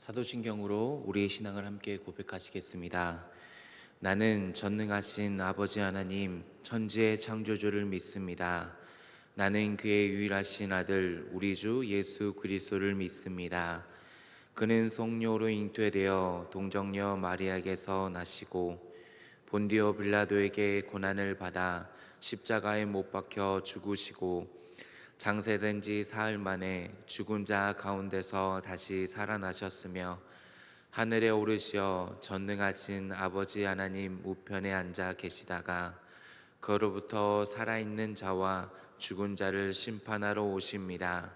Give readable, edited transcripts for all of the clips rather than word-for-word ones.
사도신경으로 우리의 신앙을 함께 고백하시겠습니다. 나는 전능하신 아버지 하나님 천지의 창조주를 믿습니다. 나는 그의 유일하신 아들 우리 주 예수 그리스도를 믿습니다. 그는 성령으로 잉태되어 동정녀 마리아에게서 나시고 본디오 빌라도에게 고난을 받아 십자가에 못 박혀 죽으시고 장세된 지 사흘 만에 죽은 자 가운데서 다시 살아나셨으며 하늘에 오르시어 전능하신 아버지 하나님 우편에 앉아 계시다가 그로부터 살아있는 자와 죽은 자를 심판하러 오십니다.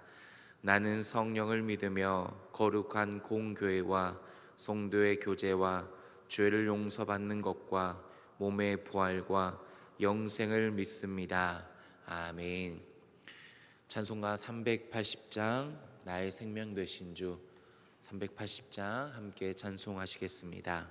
나는 성령을 믿으며 거룩한 공교회와 성도의 교제와 죄를 용서받는 것과 몸의 부활과 영생을 믿습니다. 아멘. 찬송가 380장 나의 생명 되신 주 380장 함께 찬송하시겠습니다.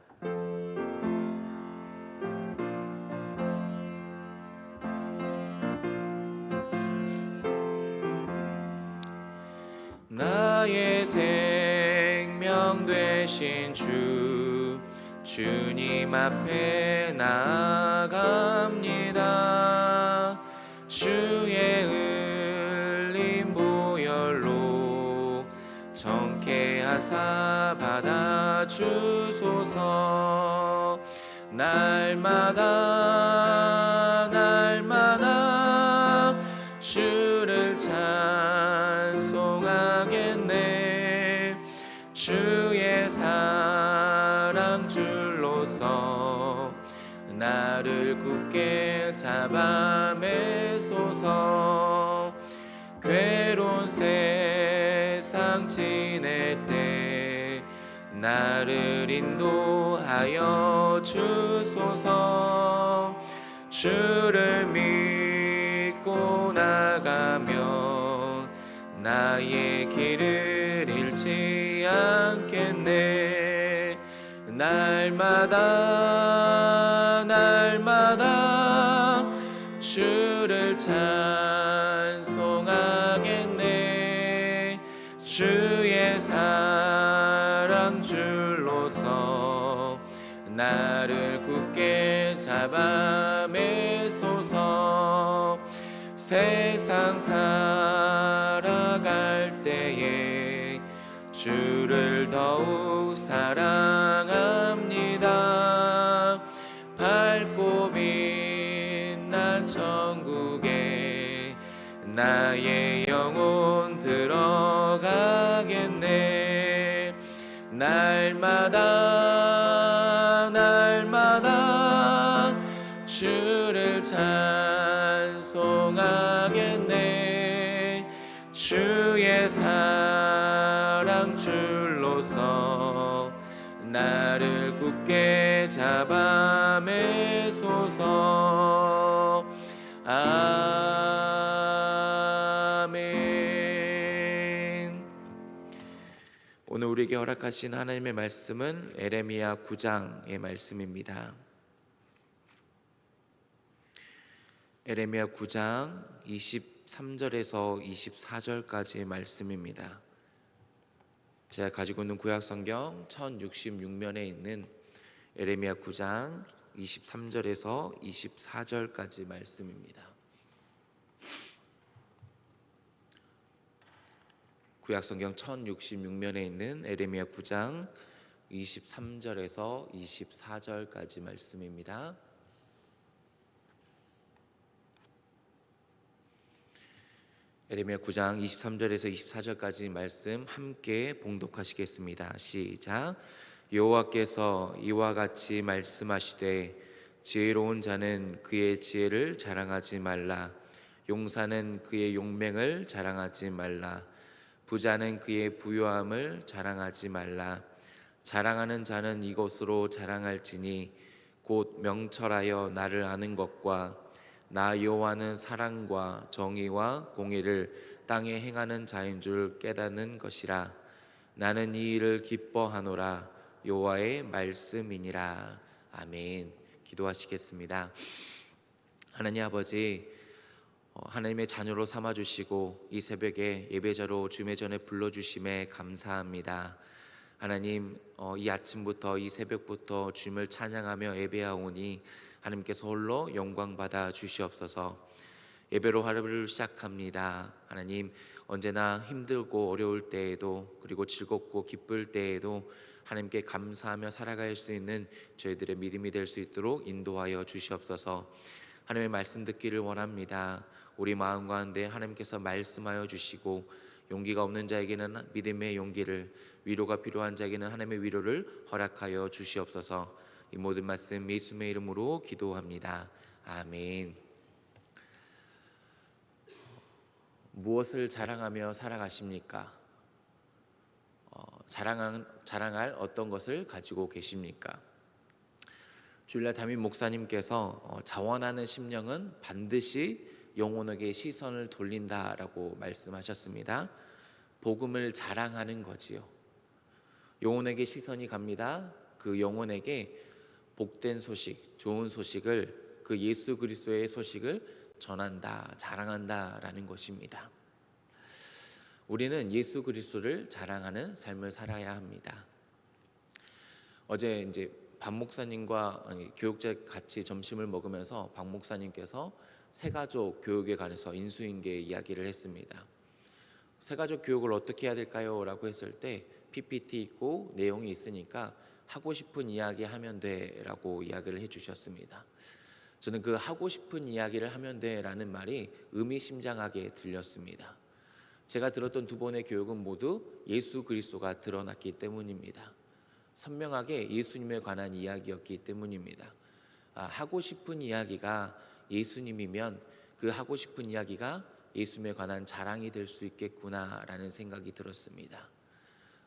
나의 생명 되신 주 주님 앞에 나아갑니다. 주의 흘린 보혈로 정케하사 받아주소서. 날마다 주를 찬송하겠네. 주의 사랑 줄로서 나를 굳게 잡아매소서. 괴로운 세상 지낼 때 나를 인도하여 주소서. 주를 믿고 나가면 나의 길을 잃지 않겠네. 날마다 주를 찬송하겠네. 주의 사랑 줄로서 나를 굳게 잡아매소서. 세상 살아갈 때에 주를 더욱 사랑합니다. 밝고 빛난 천국에 나의 영혼 들어가겠네. 날마다 주를 찬송하겠네. 주의 사랑 줄로서 나를 굳게 잡아매소서. 아멘. 오늘 우리에게 허락하신 하나님의 말씀은 에레미야 9장의 말씀입니다. 에레미야 9장 23절에서 24절까지의 말씀입니다. 제가 가지고 있는 구약성경 1066면에 있는 에레미야 9장 23절에서 24절까지 말씀입니다. 구약성경 1066면에 있는 에레미야 9장 23절에서 24절까지 말씀입니다. 에레미야 9장 23절에서 24절까지 말씀 함께 봉독하시겠습니다. 시작. 여호와께서 이와 같이 말씀하시되 지혜로운 자는 그의 지혜를 자랑하지 말라. 용사는 그의 용맹을 자랑하지 말라. 부자는 그의 부요함을 자랑하지 말라. 자랑하는 자는 이것으로 자랑할지니 곧 명철하여 나를 아는 것과 나 여호와는 사랑과 정의와 공의를 땅에 행하는 자인 줄 깨닫는 것이라. 나는 이 일을 기뻐하노라. 여호와의 말씀이니라. 아멘. 기도하시겠습니다. 하나님 아버지, 하나님의 자녀로 삼아주시고 이 새벽에 예배자로 주님의 전에 불러주심에 감사합니다. 하나님, 이 아침부터 이 새벽부터 주님을 찬양하며 예배하오니 하나님께서 홀로 영광 받아 주시옵소서. 예배로 하루를 시작합니다. 하나님, 언제나 힘들고 어려울 때에도, 그리고 즐겁고 기쁠 때에도 하나님께 감사하며 살아갈 수 있는 저희들의 믿음이 될 수 있도록 인도하여 주시옵소서. 하나님의 말씀 듣기를 원합니다. 우리 마음 가운데 하나님께서 말씀하여 주시고, 용기가 없는 자에게는 믿음의 용기를, 위로가 필요한 자에게는 하나님의 위로를 허락하여 주시옵소서. 이 모든 말씀 예수님의 이름으로 기도합니다. 아멘. 무엇을 자랑하며 살아가십니까? 자랑할 어떤 것을 가지고 계십니까? 주일날 담임 목사님께서 자원하는 심령은 반드시 영혼에게 시선을 돌린다라고 말씀하셨습니다. 복음을 자랑하는 거지요. 영혼에게 시선이 갑니다. 그 영혼에게 복된 소식, 좋은 소식을, 그 예수 그리스도의 소식을 전한다, 자랑한다라는 것입니다. 우리는 예수 그리스도를 자랑하는 삶을 살아야 합니다. 어제 이제 박 목사님과 교육자 같이 점심을 먹으면서 박 목사님께서 새가족 교육에 관해서 인수인계 이야기를 했습니다. 새가족 교육을 어떻게 해야 될까요? 라고 했을 때 PPT 있고 내용이 있으니까 하고 싶은 이야기 하면 돼 라고 이야기를 해주셨습니다. 저는 그 하고 싶은 이야기를 하면 돼 라는 말이 의미심장하게 들렸습니다. 제가 들었던 두 번의 교육은 모두 예수 그리스도가 드러났기 때문입니다. 선명하게 예수님에 관한 이야기였기 때문입니다. 하고 싶은 이야기가 예수님이면 그 하고 싶은 이야기가 예수님에 관한 자랑이 될 수 있겠구나라는 생각이 들었습니다.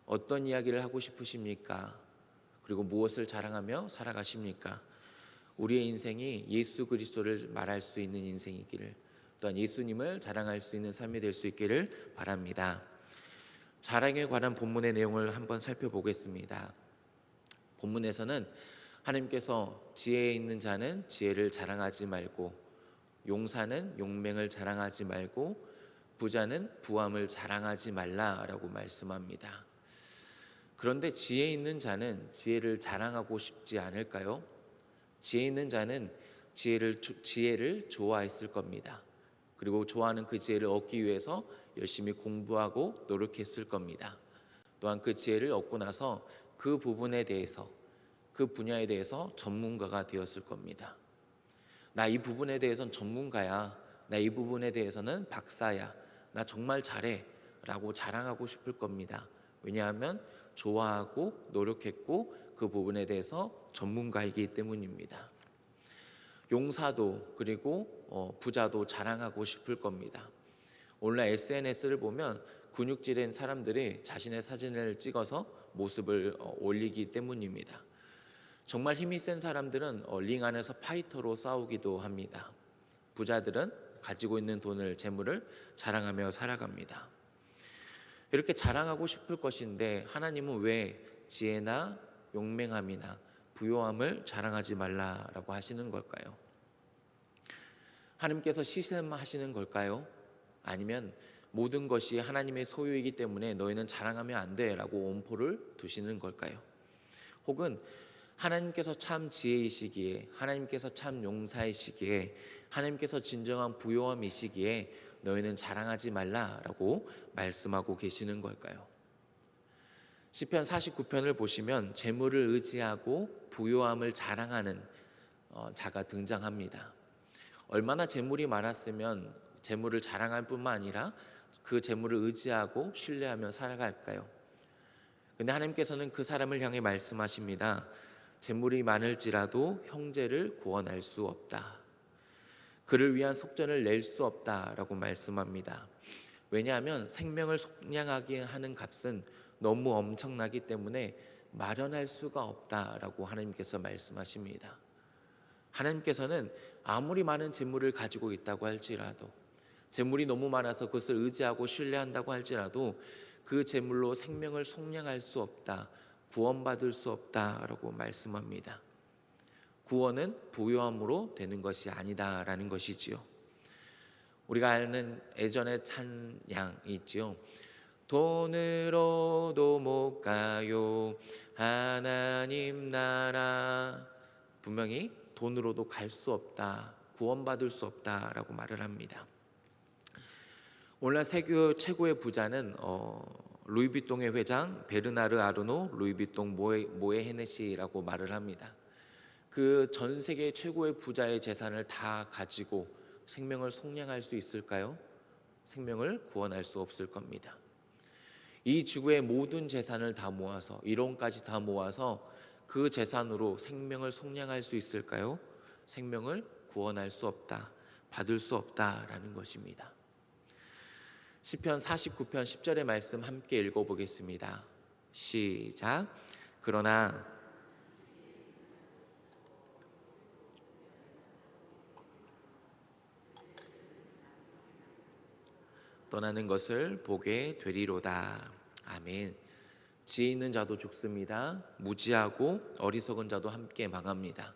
어떤 이야기를 하고 싶으십니까? 그리고 무엇을 자랑하며 살아가십니까? 우리의 인생이 예수 그리스도를 말할 수 있는 인생이기를, 또한 예수님을 자랑할 수 있는 삶이 될 수 있기를 바랍니다. 자랑에 관한 본문의 내용을 한번 살펴보겠습니다. 본문에서는 하나님께서 지혜에 있는 자는 지혜를 자랑하지 말고, 용사는 용맹을 자랑하지 말고, 부자는 부함을 자랑하지 말라라고 말씀합니다. 그런데 지혜 있는 자는 지혜를 자랑하고 싶지 않을까요? 지혜 있는 자는 지혜를 좋아했을 겁니다. 그리고 좋아하는 그 지혜를 얻기 위해서 열심히 공부하고 노력했을 겁니다. 또한 그 지혜를 얻고 나서 그 부분에 대해서, 그 분야에 대해서 전문가가 되었을 겁니다. 나 이 부분에 대해서는 전문가야, 나 이 부분에 대해서는 박사야, 나 정말 잘해 라고 자랑하고 싶을 겁니다. 왜냐하면 좋아하고 노력했고 그 부분에 대해서 전문가이기 때문입니다. 용사도 그리고 부자도 자랑하고 싶을 겁니다. 오늘날 SNS를 보면 근육질인 사람들이 자신의 사진을 찍어서 모습을 올리기 때문입니다. 정말 힘이 센 사람들은 링 안에서 파이터로 싸우기도 합니다. 부자들은 가지고 있는 돈을, 재물을 자랑하며 살아갑니다. 이렇게 자랑하고 싶을 것인데 하나님은 왜 지혜나 용맹함이나 부요함을 자랑하지 말라라고 하시는 걸까요? 하나님께서 시샘하시는 걸까요? 아니면 모든 것이 하나님의 소유이기 때문에 너희는 자랑하면 안 돼라고 엄포를 두시는 걸까요? 혹은 하나님께서 참 지혜이시기에, 하나님께서 참 용사이시기에, 하나님께서 진정한 부요함이시기에 너희는 자랑하지 말라라고 말씀하고 계시는 걸까요? 시편 49편을 보시면 재물을 의지하고 부요함을 자랑하는 자가 등장합니다. 얼마나 재물이 많았으면 재물을 자랑할 뿐만 아니라 그 재물을 의지하고 신뢰하며 살아갈까요? 근데 하나님께서는 그 사람을 향해 말씀하십니다. 재물이 많을지라도 형제를 구원할 수 없다. 그를 위한 속전을 낼 수 없다라고 말씀합니다. 왜냐하면 생명을 속량하게 하는 값은 너무 엄청나기 때문에 마련할 수가 없다라고 하나님께서 말씀하십니다. 하나님께서는 아무리 많은 재물을 가지고 있다고 할지라도, 재물이 너무 많아서 그것을 의지하고 신뢰한다고 할지라도 그 재물로 생명을 속량할 수 없다, 구원받을 수 없다라고 말씀합니다. 구원은 부요함으로 되는 것이 아니다라는 것이지요. 우리가 아는 예전의 찬양이 있지요. 돈으로도 못 가요, 분명히 돈으로도 갈 수 없다, 구원받을 수 없다라고 말을 합니다. 오늘날 세계 최고의 부자는 루이비통의 회장 베르나르 아르노 루이비통 모에 헤네시라고 말을 합니다. 그 전 세계 최고의 부자의 재산을 다 가지고 생명을 속량할 수 있을까요? 생명을 구원할 수 없을 겁니다. 이 지구의 모든 재산을 다 모아서 1원까지 다 모아서 그 재산으로 생명을 속량할 수 있을까요? 생명을 구원할 수 없다, 받을 수 없다라는 것입니다. 시편 49편 10절의 말씀 함께 읽어보겠습니다. 시작. 그러나 떠나는 것을 보게 되리로다. 아멘. 지혜 있는 자도 죽습니다. 무지하고 어리석은 자도 함께 망합니다.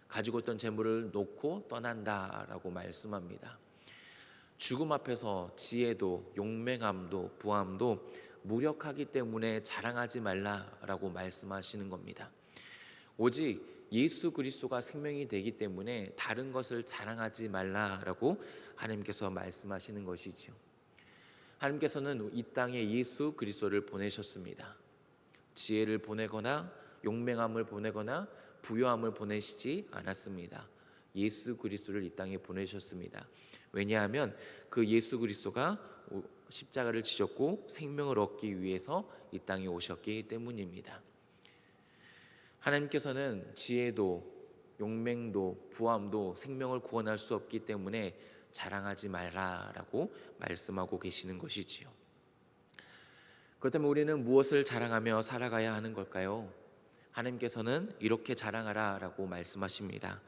가지고 있던 재물을 놓고 떠난다라고 말씀합니다. 죽음 앞에서 지혜도 용맹함도 부함도 무력하기 때문에 자랑하지 말라라고 말씀하시는 겁니다. 오직 예수 그리스도가 생명이 되기 때문에 다른 것을 자랑하지 말라라고 하나님께서 말씀하시는 것이지요. 하나님께서는 이 땅에 예수 그리스도를 보내셨습니다. 지혜를 보내거나 용맹함을 보내거나 부요함을 보내시지 않았습니다. 예수 그리스도를 이 땅에 보내셨습니다. 왜냐하면 그 예수 그리스도가 십자가를 지셨고 생명을 얻기 위해서 이 땅에 오셨기 때문입니다. 하나님께서는 지혜도 용맹도 부함도 생명을 구원할 수 없기 때문에 자랑하지 말라라고 말씀하고 계시는 것이지요. 그렇다면 우리는 무엇을 자랑하며 살아가야 하는 걸까요? 하나님께서는 이렇게 자랑하라라고 말씀하십니다.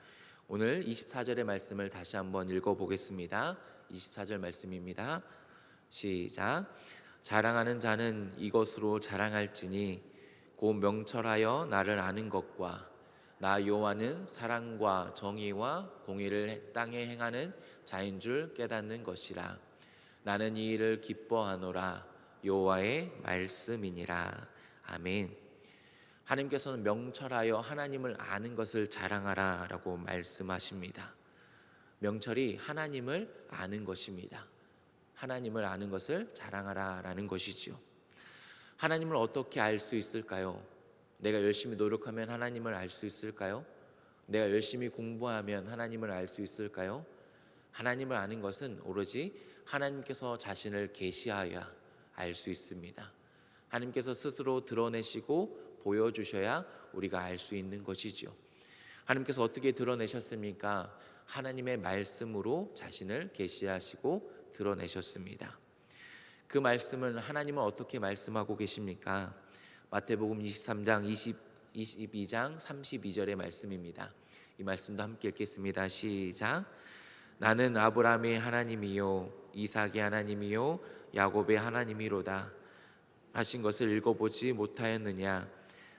오늘 24절의 말씀을 다시 한번 읽어보겠습니다. 24절 말씀입니다. 시작. 자랑하는 자는 이것으로 자랑할지니 곧 명철하여 나를 아는 것과 나 여호와는 사랑과 정의와 공의를 땅에 행하는 자인 줄 깨닫는 것이라. 나는 이 일을 기뻐하노라. 여호와의 말씀이니라. 아멘. 하나님께서는 명철하여 하나님을 아는 것을 자랑하라 라고 말씀하십니다. 명철이 하나님을 아는 것입니다. 하나님을 아는 것을 자랑하라 라는 것이지요. 하나님을 어떻게 알 수 있을까요? 내가 열심히 노력하면 하나님을 알 수 있을까요? 내가 열심히 공부하면 하나님을 알 수 있을까요? 하나님을 아는 것은 오로지 하나님께서 자신을 계시하여야 알 수 있습니다. 하나님께서 스스로 드러내시고 보여주셔야 우리가 알 수 있는 것이지요. 하나님께서 어떻게 드러내셨습니까? 하나님의 말씀으로 자신을 계시하시고 드러내셨습니다. 그 말씀은 하나님은 어떻게 말씀하고 계십니까? 마태복음 23장 22장 32절의 말씀입니다. 이 말씀도 함께 읽겠습니다. 시작. 나는 아브라함의 하나님이요 이삭의 하나님이요 야곱의 하나님이로다 하신 것을 읽어보지 못하였느냐?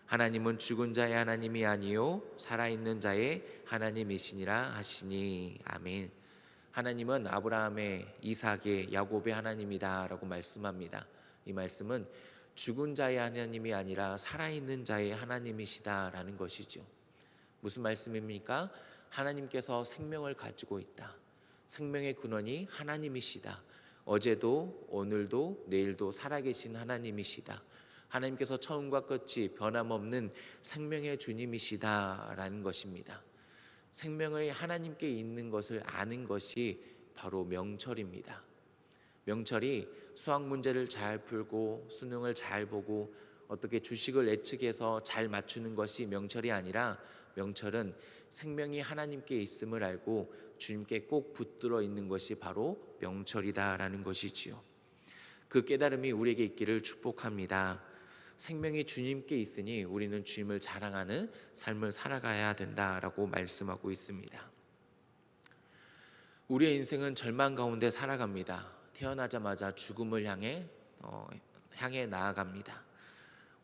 하나님은 죽은 자의 하나님이 아니요 살아있는 자의 하나님이시니라 하시니. 아멘. 하나님은 아브라함의 이삭의 야곱의 하나님이다 라고 말씀합니다. 이 말씀은 죽은 자의 하나님이 아니라 살아있는 자의 하나님이시다라는 것이죠. 무슨 말씀입니까? 하나님께서 생명을 가지고 있다. 생명의 근원이 하나님이시다. 어제도 오늘도 내일도 살아계신 하나님이시다. 하나님께서 처음과 끝이 변함없는 생명의 주님이시다라는 것입니다. 생명의 하나님께 있는 것을 아는 것이 바로 명철입니다. 명철이 수학 문제를 잘 풀고 수능을 잘 보고 어떻게 주식을 예측해서 잘 맞추는 것이 명철이 아니라 명철은 생명이 하나님께 있음을 알고 주님께 꼭 붙들어 있는 것이 바로 명철이다라는 것이지요. 그 깨달음이 우리에게 있기를 축복합니다. 생명이 주님께 있으니 우리는 주님을 자랑하는 삶을 살아가야 된다라고 말씀하고 있습니다. 우리의 인생은 절망 가운데 살아갑니다. 태어나자마자 죽음을 향해 나아갑니다.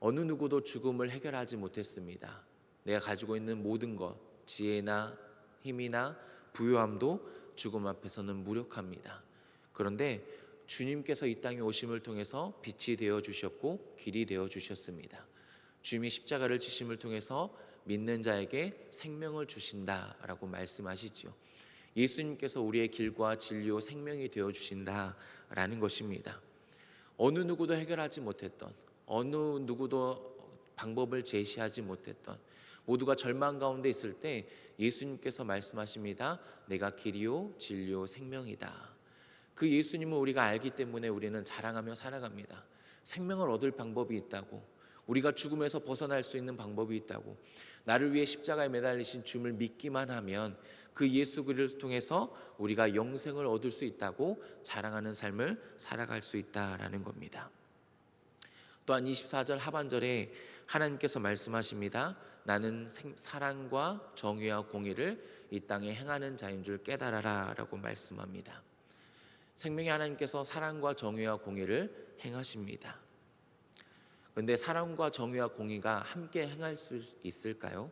어느 누구도 죽음을 해결하지 못했습니다. 내가 가지고 있는 모든 것, 지혜나 힘이나 부요함도 죽음 앞에서는 무력합니다. 그런데 주님께서 이 땅에 오심을 통해서 빛이 되어 주셨고 길이 되어 주셨습니다. 주님이 십자가를 지심을 통해서 믿는 자에게 생명을 주신다라고 말씀하시죠. 예수님께서 우리의 길과 진리요 생명이 되어 주신다라는 것입니다. 어느 누구도 해결하지 못했던, 어느 누구도 방법을 제시하지 못했던, 모두가 절망 가운데 있을 때 예수님께서 말씀하십니다. 내가 길이요 진리요 생명이다. 그 예수님을 우리가 알기 때문에 우리는 자랑하며 살아갑니다. 생명을 얻을 방법이 있다고, 우리가 죽음에서 벗어날 수 있는 방법이 있다고, 나를 위해 십자가에 매달리신 주님을 믿기만 하면 그 예수 그리스도를 통해서 우리가 영생을 얻을 수 있다고 자랑하는 삶을 살아갈 수 있다라는 겁니다. 또한 24절 하반절에 하나님께서 말씀하십니다. 나는 사랑과 정의와 공의를 이 땅에 행하는 자인 줄 깨달아라 라고 말씀합니다. 생명의 하나님께서 사랑과 정의와 공의를 행하십니다. 그런데 사랑과 정의와 공의가 함께 행할 수 있을까요?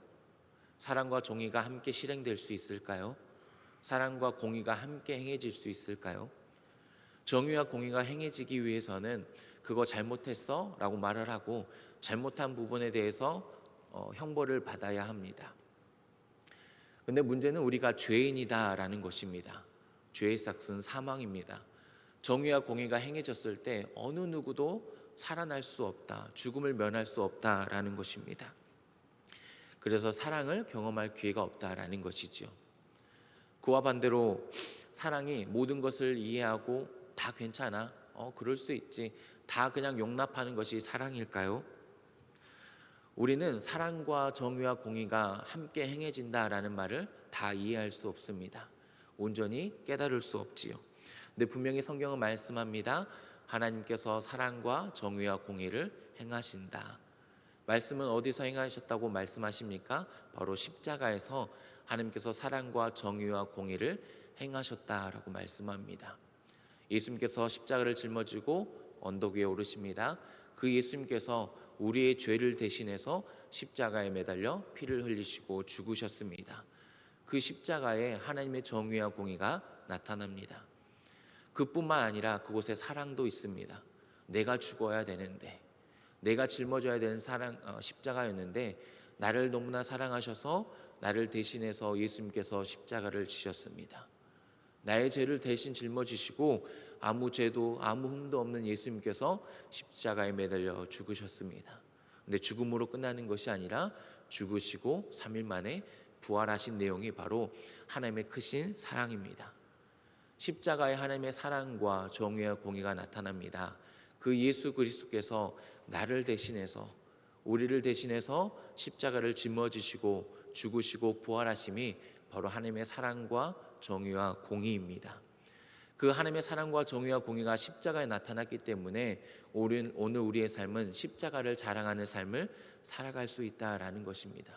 사랑과 정의가 함께 실행될 수 있을까요? 사랑과 공의가 함께 행해질 수 있을까요? 정의와 공의가 행해지기 위해서는 그거 잘못했어 라고 말을 하고 잘못한 부분에 대해서 형벌을 받아야 합니다. 그런데 문제는 우리가 죄인이다 라는 것입니다. 죄의 삭은 사망입니다. 정의와 공의가 행해졌을 때 어느 누구도 살아날 수 없다, 죽음을 면할 수 없다라는 것입니다. 그래서 사랑을 경험할 기회가 없다라는 것이죠. 그와 반대로 사랑이 모든 것을 이해하고 다 괜찮아, 그럴 수 있지, 다 그냥 용납하는 것이 사랑일까요? 우리는 사랑과 정의와 공의가 함께 행해진다라는 말을 다 이해할 수 없습니다. 온전히 깨달을 수 없지요. 근데 분명히 성경은 말씀합니다. 하나님께서 사랑과 정의와 공의를 행하신다. 말씀은 어디서 행하셨다고 말씀하십니까? 바로 십자가에서 하나님께서 사랑과 정의와 공의를 행하셨다라고 말씀합니다. 예수님께서 십자가를 짊어지고 언덕 위에 오르십니다. 그 예수님께서 우리의 죄를 대신해서 십자가에 매달려 피를 흘리시고 죽으셨습니다. 그 십자가에 하나님의 정의와 공의가 나타납니다. 그뿐만 아니라 그곳에 사랑도 있습니다. 내가 죽어야 되는데, 내가 짊어져야 되는 십자가였는데 나를 너무나 사랑하셔서 나를 대신해서 예수님께서 십자가를 지셨습니다. 나의 죄를 대신 짊어지시고 아무 죄도 아무 흠도 없는 예수님께서 십자가에 매달려 죽으셨습니다. 근데 죽음으로 끝나는 것이 아니라 죽으시고 3일 만에 부활하신 내용이 바로 하나님의 크신 사랑입니다. 십자가에 하나님의 사랑과 정의와 공의가 나타납니다. 그 예수 그리스도께서 나를 대신해서, 우리를 대신해서 십자가를 짊어지시고 죽으시고 부활하심이 바로 하나님의 사랑과 정의와 공의입니다. 그 하나님의 사랑과 정의와 공의가 십자가에 나타났기 때문에 오늘 우리의 삶은 십자가를 자랑하는 삶을 살아갈 수 있다라는 것입니다.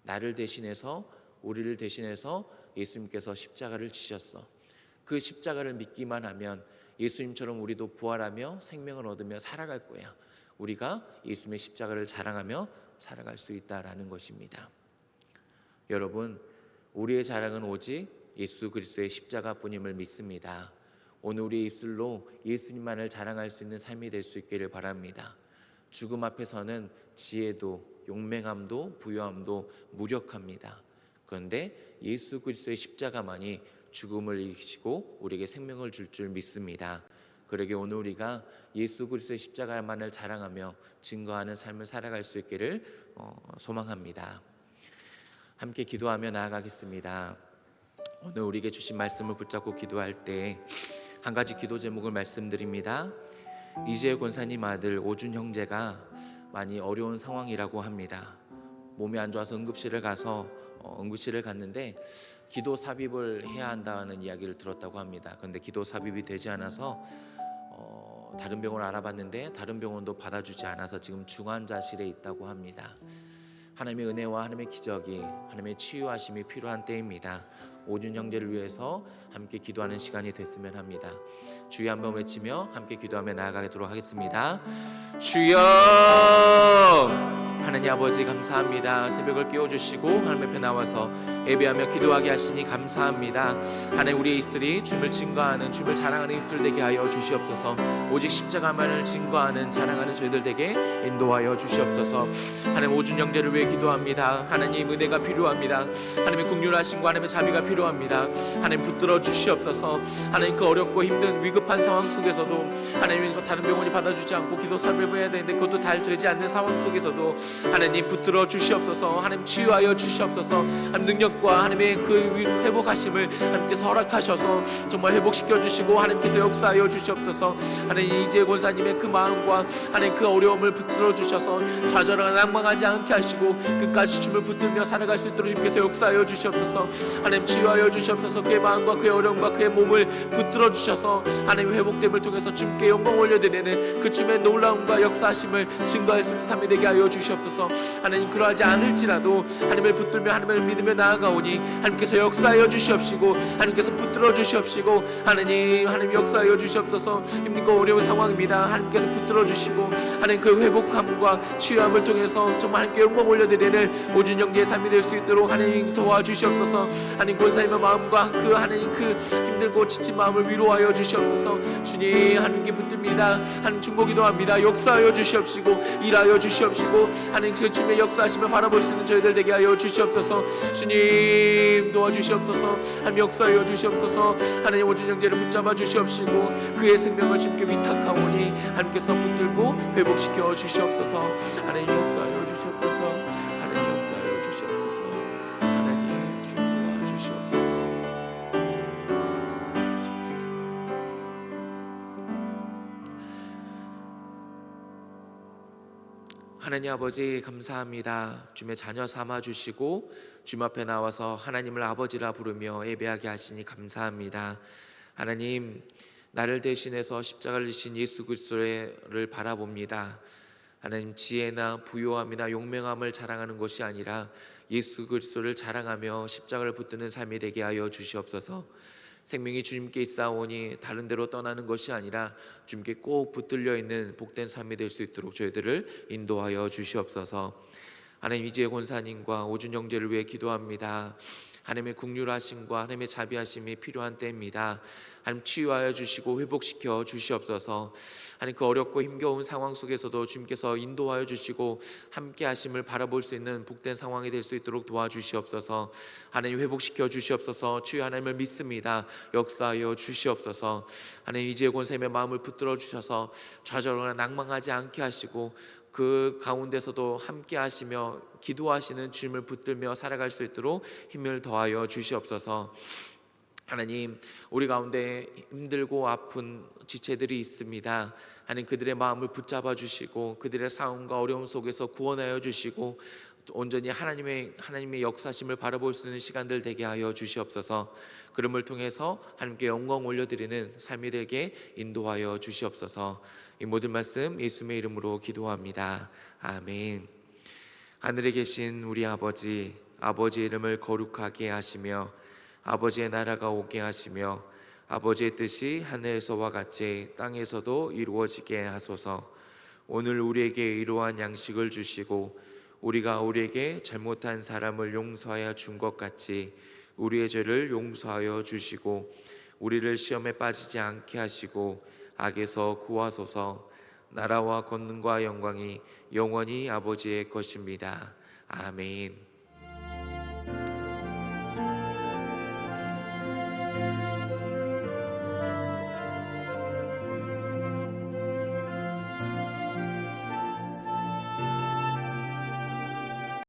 나를 대신해서, 우리를 대신해서 예수님께서 십자가를 지셨어. 그 십자가를 믿기만 하면 예수님처럼 우리도 부활하며 생명을 얻으며 살아갈 거야. 우리가 예수님의 십자가를 자랑하며 살아갈 수 있다라는 것입니다. 여러분, 우리의 자랑은 오직 예수 그리스도의 십자가뿐임을 믿습니다. 오늘 우리의 입술로 예수님만을 자랑할 수 있는 삶이 될 수 있기를 바랍니다. 죽음 앞에서는 지혜도 용맹함도 부요함도 무력합니다. 그런데 예수 그리스도의 십자가만이 죽음을 이기시고 우리에게 생명을 줄 믿습니다. 그러게 오늘 우리가 예수 그리스도의 십자가만을 자랑하며 증거하는 삶을 살아갈 수 있기를 소망합니다. 함께 기도하며 나아가겠습니다. 오늘 우리에게 주신 말씀을 붙잡고 기도할 때 한 가지 기도 제목을 말씀드립니다. 이재호 권사님 아들 오준 형제가 많이 어려운 상황이라고 합니다. 몸이 안 좋아서 응급실을 갔는데 기도 삽입을 해야 한다는 이야기를 들었다고 합니다. 그런데 기도 삽입이 되지 않아서 다른 병원을 알아봤는데 다른 병원도 받아주지 않아서 지금 중환자실에 있다고 합니다. 하나님의 은혜와 하나님의 기적이, 하나님의 치유하심이 필요한 때입니다. 오준 형제를 위해서 함께 기도하는 시간이 됐으면 합니다. 주여 한번 외치며 함께 기도하며 나아가도록 하겠습니다. 주여, 하나님 아버지 감사합니다. 새벽을 깨워주시고 하나님 앞에 나와서 예배하며 기도하게 하시니 감사합니다. 하나님 우리의 입술이 주님을 증거하는 주님을 자랑하는 입술 되게 하여 주시옵소서. 오직 십자가만을 증거하는 자랑하는 저희들 되게 인도하여 주시옵소서. 하나님 오준 영제를 위해 기도합니다. 하나님 은혜가 필요합니다. 하나님의 긍휼하심과 하나님의 자비가 필요합니다. 하나님 붙들어 주시옵소서. 하나님 그 어렵고 힘든 위급한 상황 속에서도 하나님 다른 병원이 받아주지 않고 기도 사역을 해야 되는데 그것도 잘 되지 않는 상황 속에서도 하나님 붙들어 주시옵소서. 하나님 치유하여 주시옵소서. 하나님 능력과 하나님의 그 회복하심을 하나님께서 허락하셔서 정말 회복시켜 주시고 하나님께서 역사하여 주시옵소서. 하나님 이재 권사님의 그 마음과 하나님 그 어려움을 붙들어 주셔서 좌절하거나 낭망하지 않게 하시고 끝까지 주님을 붙들며 살아갈 수 있도록 주님께서 역사하여 주시옵소서. 하나님 치유하여 주시옵소서. 그의 마음과 그의 어려움과 그의 몸을 붙들어 주셔서 하나님 회복됨을 통해서 주님께 영광 올려드리는 그 주님의 놀라움과 역사하심을 증거할 수 있는 삶이 되게 하여 주시옵소서. 하나님 그러하지 않을지라도 하나님을 붙들며 하나님을 믿으며 나아가오니 하나님께서 역사하여 주시옵시고 하나님께서 붙들어 주시옵시고 하나님 역사하여 주시옵소서. 힘들고 어려운 상황입니다. 하나님께서 붙들어 주시고 하나님 그 회복함과 치유함을 통해서 정말 하나님께 영광 올려드리는 오준 영제의 삶이 될 수 있도록 하나님 도와주시옵소서. 하나님 권사님의 마음과 그 하나님 그 힘들고 지친 마음을 위로하여 주시옵소서. 주님 하나님께 붙듭니다. 하나님 중보기도합니다. 역사하여 주시옵시고 일하여 주시옵시고 하나님 그 주님의 역사하심을 바라볼 수 있는 저희들 되게 하여 주시옵소서. 주님 도와주시옵소서. 하나님 역사하여 주시옵소서. 하나님 오준 영제를 붙잡아 주시옵시고 그의 생명을 주님께 위탁하오니 하나님께서 붙들고 회복시켜 주시옵소서. 하나님 역사하여 주시옵소서. 하나님 역사하여 주시옵소서. 하나님 주 도와주시옵소서. 하나님 아버지 감사합니다. 주님의 자녀 삼아 주시고 주님 앞에 나와서 하나님을 아버지라 부르며 예배하게 하시니 감사합니다. 하나님 나를 대신해서 십자가를 지신 예수 그리스도를 바라봅니다. 하나님 지혜나 부요함이나 용맹함을 자랑하는 것이 아니라 예수 그리스도를 자랑하며 십자가를 붙드는 삶이 되게 하여 주시옵소서. 생명이 주님께 있사오니 다른 데로 떠나는 것이 아니라 주님께 꼭 붙들려 있는 복된 삶이 될 수 있도록 저희들을 인도하여 주시옵소서. 하나님 이재 권사님과 오준 영제를 위해 기도합니다. 하나님의 긍휼하심과 하나님의 자비하심이 필요한 때입니다. 하나님 치유하여 주시고 회복시켜 주시옵소서. 하나님 그 어렵고 힘겨운 상황 속에서도 주님께서 인도하여 주시고 함께 하심을 바라볼 수 있는 복된 상황이 될 수 있도록 도와주시옵소서. 하나님 회복시켜 주시옵소서. 주여 하나님을 믿습니다. 역사하여 주시옵소서. 하나님 이재 권사님의 마음을 붙들어 주셔서 좌절하거나 낭망하지 않게 하시고 그 가운데서도 함께 하시며 기도하시는 주님을 붙들며 살아갈 수 있도록 힘을 더하여 주시옵소서. 하나님 우리 가운데 힘들고 아픈 지체들이 있습니다. 하나님 그들의 마음을 붙잡아 주시고 그들의 상황과 어려움 속에서 구원하여 주시고 온전히 하나님의 역사심을 바라볼 수 있는 시간들 되게 하여 주시옵소서. 그름을 통해서 하나님께 영광 올려드리는 삶이 되게 인도하여 주시옵소서. 이 모든 말씀 예수님의 이름으로 기도합니다. 아멘. 하늘에 계신 우리 아버지, 아버지의 이름을 거룩하게 하시며 아버지의 나라가 오게 하시며 아버지의 뜻이 하늘에서와 같이 땅에서도 이루어지게 하소서. 오늘 우리에게 이러한 양식을 주시고 우리가 우리에게 잘못한 사람을 용서하여 준 것 같이 우리의 죄를 용서하여 주시고 우리를 시험에 빠지지 않게 하시고 악에서 구하소서. 나라와 권능과 영광이 영원히 아버지의 것입니다. 아멘.